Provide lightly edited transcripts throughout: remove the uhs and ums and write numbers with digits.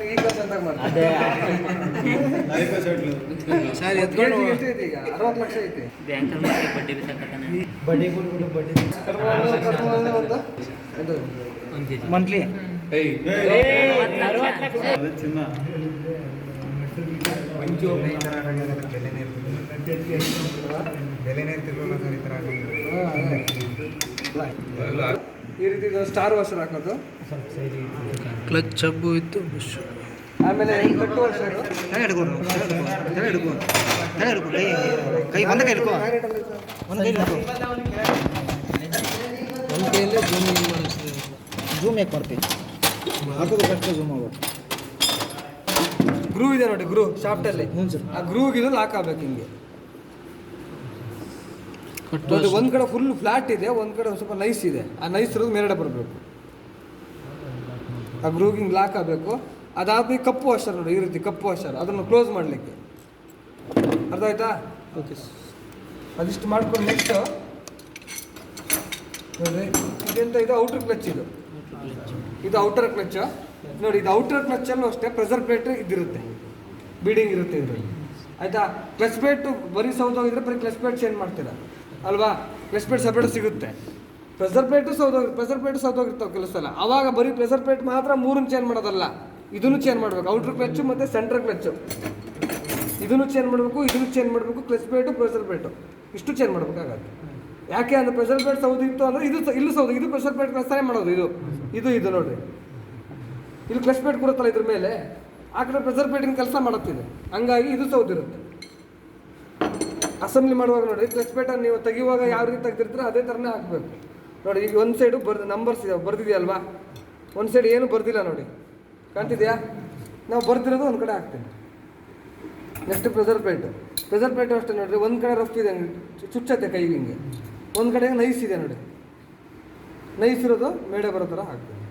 ಈಗ ಚಂದಾಗಿ ಮಾಡ್ತಾರೆ ಸರ್ ಎತ್ಕೊಂಡು ಎಷ್ಟೈತಿ ಈಗ 60 ಲಕ್ಷ ಐತಿ ಬ್ಯಾಂಕಲ್ಲಿ ಬಡ್ಡಿ ಬಿಸಾಕತ್ತಾನೆ ಬಡ್ಡಿ ಮಂತ್ಲಿ ಚಿನ್ನ ಈ ರೀತಿ ಸ್ಟಾರ್ ವಾಷರ್ ಹಾಕೋದು ಕ್ಲಚ್ ಚಬ್ಬು ಇತ್ತು ಆಮೇಲೆ ಕಟ್ಟು ವಾಷರ್ ಕೈ ಒಂದ ಕೈ ಹಿಡ್ಕೋ ಒಂದು ಕೈಯಲ್ಲೇ ಝೂಮ್ ಯಾಕೆ ಮಾಡ್ತೀವಿ ಹಾಕೋದು ಕಷ್ಟ ಝೂಮ್ ಆಗೋದು ಗ್ರೂ ಇದೆ ನೋಡಿ ಗ್ರೂ ಶಾಫ್ಟಲ್ಲಿ ಆ ಗ್ರೂಗಿದು ಲಾಕ್ ಆಗ್ಬೇಕು ಹಿಂಗೆ ಒಂದು ಕಡೆ ಫುಲ್ ಫ್ಲಾಟ್ ಇದೆ ಒಂದು ಕಡೆ ಸ್ವಲ್ಪ ನೈಸ್ ಇದೆ ಆ ನೈಸ್ ಇರೋದು ಮೇಲ್ಗಡೆ ಬರಬೇಕು ಆ ಗ್ರೂಗಿಂಗ್ ಲಾಕ್ ಆಗಬೇಕು ಅದಾದ್ಮೇಲೆ ಕಪ್ಪು ವಾಷರ್ ನೋಡಿ ಈ ರೀತಿ ಕಪ್ಪು ವಾಷರ್ ಅದನ್ನು ಕ್ಲೋಸ್ ಮಾಡಲಿಕ್ಕೆ ಅರ್ಥ ಆಯ್ತಾ ಓಕೆ ಅದಿಷ್ಟು ಮಾಡ್ಕೊಂಡು ನೆಕ್ಸ್ಟ್ ನೋಡಿರಿ ಇದೆಂತ ಇದು ಔಟರ್ ಕ್ಲಚ್ ಇದು ಔಟರ್ ಕ್ಲಚ್ ನೋಡಿ ಇದು ಔಟರ್ ಕ್ಲಚ್ಚಲ್ಲೂ ಅಷ್ಟೇ ಪ್ರೆಷರ್ ಪ್ಲೇಟ್ ಇದಿರುತ್ತೆ ಬೀಡಿಂಗ್ ಇರುತ್ತೆ ಇದರಲ್ಲಿ ಆಯಿತಾ ಕ್ಲಚ್ ಪ್ಲೇಟು ಬರೀ ಸೌದೋಗಿದ್ರೆ ಬರೀ ಕ್ಲಚ್ ಪ್ಲೇಟ್ ಚೇಂಜ್ ಮಾಡ್ತೀರಾ ಅಲ್ವಾ ಕ್ಲಚ್ ಪ್ಲೇಟ್ ಸಪ್ರೇಟ್ ಸಿಗುತ್ತೆ ಪ್ರೆಷರ್ ಪ್ಲೇಟು ಸೌದೋಗಿರ್ತಾವೆ ಕೆಲವು ಸಲ ಆವಾಗ ಬರೀ ಪ್ರೆಷರ್ ಪ್ಲೇಟ್ ಮಾತ್ರ ಮೂರನ್ನು ಚೇಂಜ್ ಮಾಡೋದಲ್ಲ ಇದನ್ನು ಚೇಂಜ್ ಮಾಡಬೇಕು ಔಟರ್ ಕ್ಲಚ್ಚು ಮತ್ತು ಸೆಂಟ್ರಲ್ ಕ್ಲಚ್ಚು ಇದನ್ನು ಚೇಂಜ್ ಮಾಡಬೇಕು ಇದನ್ನು ಚೇಂಜ್ ಮಾಡಬೇಕು ಕ್ಲಚ್ ಪ್ಲೇಟು ಪ್ರೆಷರ್ ಪ್ಲೇಟು ಇಷ್ಟು ಚೇಂಜ್ ಮಾಡಬೇಕಾಗತ್ತೆ ಯಾಕೆ ಅಂದರೆ ಪ್ರೆಷರ್ ಪ್ಲೇಟ್ ಸೌದಿತ್ತು ಅಂದರೆ ಇದು ಇಲ್ಲೂ ಸೌದು ಇದು ಪ್ರೆಷರ್ ಪ್ಲೇಟ್ ಕೆಲಸನೇ ಮಾಡೋದು ಇದು ನೋಡಿರಿ ಇಲ್ಲಿ ಕ್ಲಚ್ ಪ್ಲೇಟ್ ಕೊಡುತ್ತಲ್ಲ ಇದ್ರ ಮೇಲೆ ಆ ಕಡೆ ಪ್ರೆಷರ್ ಪ್ಲೇಟಿನ ಕೆಲಸ ಮಾಡುತ್ತಿದೆ ಹಂಗಾಗಿ ಇದು ಸೌದಿರುತ್ತೆ ಅಸೆಂಬ್ಲಿ ಮಾಡುವಾಗ ನೋಡಿ ಕ್ಲಚ್ ಪ್ಲೇಟನ್ನು ನೀವು ತೆಗೆಯುವಾಗ ಯಾವ ರೀತಿ ತೆಗೆದಿರ್ತೀರೋ ಅದೇ ಥರನೇ ಹಾಕಬೇಕು ನೋಡಿ ಈಗ ಒಂದು ಸೈಡು ನಂಬರ್ಸ್ ಇದೆ ಬರ್ದಿದೆಯಲ್ವಾ ಒಂದು ಸೈಡ್ ಏನು ಬರ್ದಿಲ್ಲ ನೋಡಿ ಕಾಣ್ತಿದೆಯಾ ನಾವು ಬರ್ದಿರೋದು ಒಂದು ಕಡೆ ಹಾಕ್ತೀನಿ ನೆಕ್ಸ್ಟ್ ಪ್ರೆಷರ್ ಪ್ಲೇಟು ಅಷ್ಟೇ ನೋಡಿರಿ ಒಂದು ಕಡೆ ರಫ್ ಇದೆ ಚುಚ್ಚತ್ತೆ ಕೈಗೆ ಹಿಂಗೆ ಒಂದು ಕಡೆ ನೈಸ್ ಇದೆ ನೋಡಿ ನೈಸ್ ಇರೋದು ಮೇಡೆ ಬರೋ ಥರ ಹಾಕ್ತೀನಿ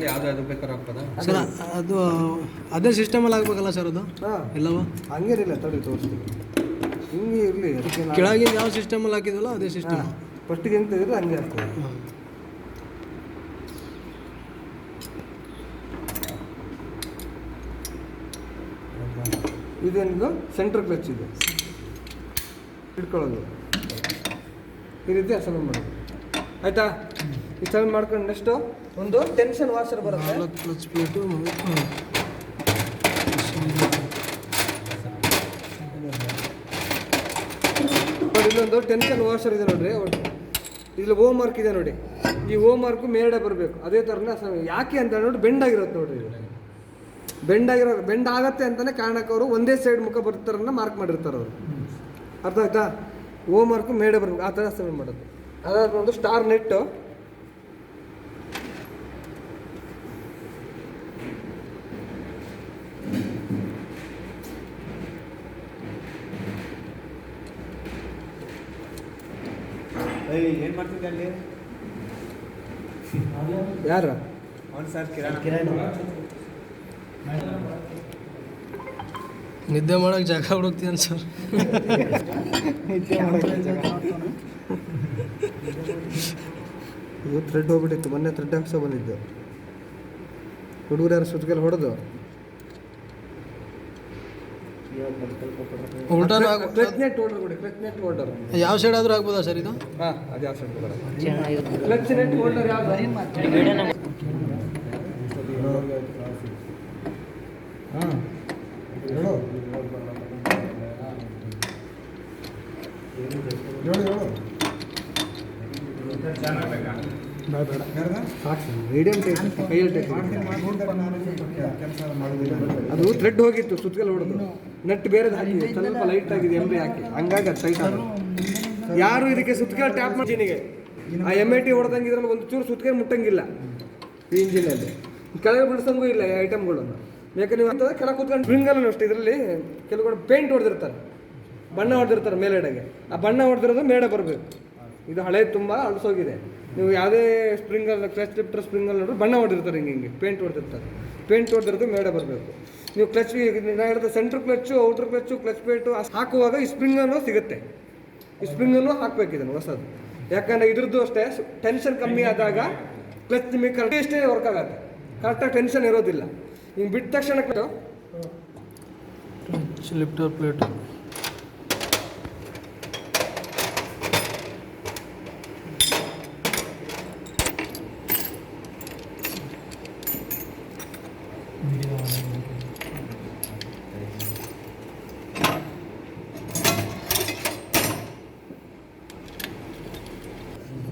ಯಾವ್ದು ಬೇಕಾದ್ರೆ ಹಾಕ್ತದ ಸರ್ ಅದು ಅದೇ ಸಿಸ್ಟಮಲ್ಲಿ ಆಗ್ಬೇಕಲ್ಲ ಸರ್ ಅದು ಇಲ್ಲವ ಹಂಗೇನಿಲ್ಲ ತಡಿ ತೋರಿಸ್ತೀವಿ ಹಿಂಗೆ ಇರಲಿ ಕೆಳಗಿನ ಯಾವ ಸಿಸ್ಟಮಲ್ಲಿ ಹಾಕಿದ್ವಲ್ಲ ಅದೇ ಸಿಸ್ಟಮ್ ಫಸ್ಟಿಗೆ ಹೆಂಗೆ ತೆಗೆದ್ರೆ ಹಂಗೆ ಆಗ್ತದೆ ಇದೇನಿದು ಸೆಂಟ್ರ್ ಕ್ಲಚ್ ಇದೆ ಇಟ್ಕೊಳ್ಳೋದು ಈ ರೀತಿ ಅಸೆಂಬ್ಲಿ ಮಾಡೋದು ಆಯಿತಾ ಇಷ್ಟೆಲ್ಲ ಮಾಡ್ಕೊಂಡು ನೆಕ್ಸ್ಟು ಒಂದು ಟೆನ್ಷನ್ ವಾಷರ್ ಬರುತ್ತೆ ಕ್ಲಚ್ ಪ್ಲೇಟು ನೋಡಿ ಇಲ್ಲೊಂದು ಟೆನ್ಷನ್ ವಾಷರ್ ಇದೆ ನೋಡ್ರಿ ಇಲ್ಲಿ ಓ ಮಾರ್ಕ್ ಇದೆ ನೋಡಿ ಈ ಓ ಮಾರ್ಕು ಮೇಲ್ಗಡೆ ಬರಬೇಕು ಅದೇ ಥರನೇ ಯಾಕೆ ಅಂತ ನೋಡಿ ಬೆಂಡ್ ಆಗಿರುತ್ತೆ ನೋಡ್ರಿ ಬೆಂಡ್ ಆಗತ್ತೆ ಅಂತಲೇ ಕಾರಣಕ್ಕೆ ಅವರು ಒಂದೇ ಸೈಡ್ ಮುಖ ಬರ್ತಾರನ್ನ ಮಾರ್ಕ್ ಮಾಡಿರ್ತಾರೆ ಅವರು ಅರ್ಥ ಆಯ್ತಾ ಓ ಮಾರ್ಕು ಮೇಲ್ಗಡೆ ಬರ್ಬೇಕು ಆ ಥರ ಅಸೆಂಬ್ಲಿ ಮಾಡೋದು ಅದಾದ ಒಂದು ಸ್ಟಾರ್ ನೆಟ್ಟು ಏನು ಮಾಡ್ತಿದ್ದೆ ಅಲ್ಲಿ ಯಾರ ಅವ್ನು ಸರ್ ಕಿರಣ್ ನಿದ್ದೆ ಮಾಡೋಕೆ ಜಾಗ ಹುಡುಕ್ತೀನಿ ಸರ್ ಇದು ಥ್ರೆಡ್ ಹೋಗ್ಬಿಟ್ಟಿತ್ತು ಮೊನ್ನೆ ಥ್ರೆಡ್ ಹಾಕ್ಸೋ ಬಂದಿದ್ದು ಹುಡುಗರು ಯಾರು ಸುತ್ತಗೆಲ್ಲ ಹೊಡೆದು ಉಲ್ಟಾನು ಕ್ಲಚ್ ನೆಟ್ ಹೋಲ್ಡರ್ ಕೊಡಿ ಕ್ಲಚ್ ನೆಟ್ ಹೋಲ್ಡರ್ ಯಾವ ಸೈಡ್ ಆದರೂ ಆಗ್ಬೋದಾ ಸರ್ ಇದು ಹಾಂ ಅದು ಯಾವ ಸೈಡ್ ಕ್ಲಚ್ ನೆಟ್ ಹೋಲ್ಡರ್ ಯಾವುದು ಹಾಂ ಮೀಡಿಯಂ ಟೈಪ್ ಕೈಯಲ್ಲಿ ಅದು ಥ್ರೆಡ್ ಹೋಗಿತ್ತು ಸುತ್ತಗೆಲ್ಲ ಹೊಡೆದು ನೆಟ್ ಬೇರೆದು ಹಾಕಿ ಸ್ವಲ್ಪ ಲೈಟ್ ಆಗಿದೆ ಎಮ್ ಹಾಕಿ ಹಂಗಾಗಿ ಅದು ಟೈಟ್ ಆಗೋದು ಯಾರು ಇದಕ್ಕೆ ಸುತ್ತಗೆಲ್ಲ ಟ್ಯಾಪ್ ಮಾಡ್ತೀನಿಗೆ ಆ MIT ಹೊಡೆದಂಗೆ ಇದ್ರಲ್ಲಿ ಒಂದು ಚೂರು ಸುತ್ತಗೆ ಮುಟ್ಟಂಗಿಲ್ಲ ಈ ಇಂಜಿನಲ್ಲಿ ಕೆಳಗೆ ಬಿಡಿಸಂಗೂ ಇಲ್ಲ ಈ ಐಟಮ್ಗಳನ್ನು ಬೇಕಾದ್ರೆ ನೀವು ಅಂತಂದ್ರೆ ಕೆಳಗೆ ಕೂತ್ಕೊಂಡು ಸ್ಪ್ರಿಂಗಲ್ಲೂ ಅಷ್ಟೇ ಇದರಲ್ಲಿ ಕೆಲವು ಪೇಂಟ್ ಹೊಡೆದಿರ್ತಾರೆ ಬಣ್ಣ ಹೊಡೆದಿರ್ತಾರೆ ಮೇಲೆಡೆಗೆ ಆ ಬಣ್ಣ ಹೊಡೆದಿರೋದು ಮೇಡೆ ಬರಬೇಕು ಇದು ಹಳೆ ತುಂಬ ಅಳಿಸೋಗಿದೆ ನೀವು ಯಾವುದೇ ಸ್ಪ್ರಿಂಗಲ್ಲಿ ಕ್ಲಚ್ ಲಿಫ್ಟರ್ ಸ್ಪ್ರಿಂಗಲ್ಲಿ ನೋಡಿದ್ರೆ ಬಣ್ಣ ಹೊಡೆದಿರ್ತಾರೆ ಹಿಂಗೆ ಪೇಂಟ್ ಹೊಡೆದಿರೋದು ಮೇಡೆ ಬರಬೇಕು ನೀವು ಕ್ಲಚ್ ನಾನು ಹೇಳಿದ centre clutch outer clutch clutch plate ಹಾಕುವಾಗ ಈ ಸ್ಪ್ರಿಂಗನ್ನು ಸಿಗುತ್ತೆ ಈ ಸ್ಪ್ರಿಂಗನ್ನು ಹಾಕ್ಬೇಕು ಇದನ್ನು ಹೊಸದು. ಯಾಕಂದರೆ ಇದ್ರದ್ದು ಅಷ್ಟೇ ಟೆನ್ಷನ್ ಕಮ್ಮಿ ಆದಾಗ ಕ್ಲಚ್ ನಿಮಗೆ ಕರೆಕ್ಟ್ ಇಷ್ಟೇ ವರ್ಕ್ ಆಗುತ್ತೆ, ಕರೆಕ್ಟಾಗಿ ಟೆನ್ಷನ್ ಇರೋದಿಲ್ಲ. ಹಿಂಗೆ ಬಿಟ್ಟ ತಕ್ಷಣ ಕ್ಲಚ್ ಲಿಫ್ಟರ್ ಪ್ಲೇಟ್.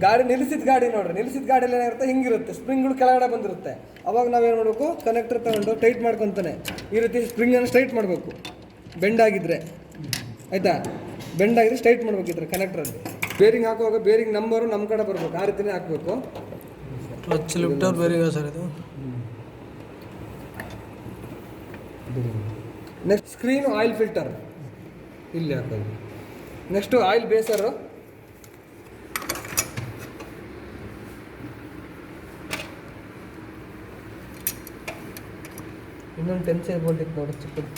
ಗಾಡಿ ನಿಲ್ಲಿಸಿದ ಗಾಡಿ ನೋಡ್ರಿ, ನಿಲ್ಲಿಸಿದ ಗಾಡಿಯಲ್ಲಿ ಏನಾಗಿರುತ್ತೆ ಹಿಂಗಿರುತ್ತೆ, ಸ್ಪ್ರಿಂಗ್ಗಳು ಕೆಳಗಡೆ ಬಂದಿರುತ್ತೆ. ಅವಾಗ ನಾವೇನು ಮಾಡಬೇಕು, ಕನೆಕ್ಟರ್ ತಗೊಂಡು ಟೈಟ್ ಮಾಡ್ಕೊತಾನೆ ಈ ರೀತಿ ಸ್ಪ್ರಿಂಗನ್ನು ಸ್ಟ್ರೈಟ್ ಮಾಡಬೇಕು. ಬೆಂಡ್ ಆಗಿದ್ರೆ ಆಯಿತಾ, ಬೆಂಡ್ ಆಗಿದ್ರೆ ಸ್ಟ್ರೈಟ್ ಮಾಡ್ಬೇಕಿದ್ರೆ ಕನೆಕ್ಟ್ರಲ್ಲಿ. ಬೇರಿಂಗ್ ಹಾಕುವಾಗ ಬೇರಿಂಗ್ ನಂಬರು ನಮ್ಮ ಕಡೆ ಬರಬೇಕು, ಆ ರೀತಿಯೇ ಹಾಕಬೇಕು. ಕ್ಲಚ್ ಲಿಫ್ಟರ್ ಬೇರಿಂಗ್ ಸರ್ ಇದು. ನೆಕ್ಸ್ಟ್ ಸ್ಕ್ರೀನು ಆಯಿಲ್ ಫಿಲ್ಟರ್ ಇಲ್ಲಿ ಹಾಕೋದು. ನೆಕ್ಸ್ಟು ಆಯಿಲ್ ಬೇಸರು, ಇನ್ನೊಂದು 10 ಬೋಲ್ಟ್ ಇತ್ತು ನೋಡಿ ಚಿಕ್ಕದು.